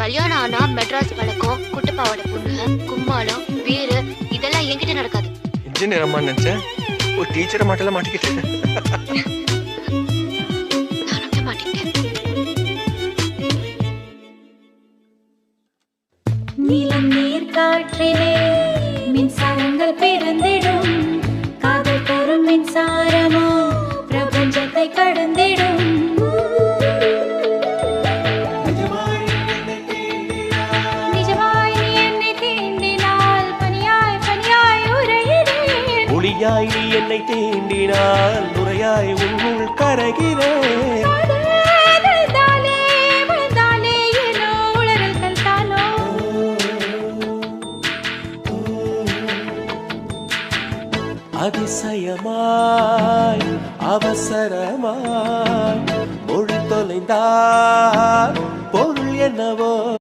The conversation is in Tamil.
கல்யாணம் ஆனா மெட்ராஸ் பழக்கம், குட்டுப்பாவோட பொண்ணு, கும்மாளம், வீரு இதெல்லாம் என்கிட்ட நடக்காது. இன்ஜினியர் அம்மா நினைச்சேன், ஒரு டீச்சரை மாட்டெல்லாம் மாட்டிக்கிட்டேன். நானும் மாட்டிக்கிட்டேன். நீலம் நீர் காற்றிலே மின்சாரங்கள் பிறந்திடும், காதல் தரும் மின்சாரமோ பிரபஞ்சத்தை கடந்திடும். நிஜமாய் நீ என்னை தீண்டினால் பனியாய் பனியாய் உறைகிறேன். ஒளியாய் நீ என்னை தீண்டினால் நுரையாய் உன்னுள் கரைகிறேன். அதிசயமாய் அவசரமாய் மொழி தொலைந்தால் பொருள் என்னவோ.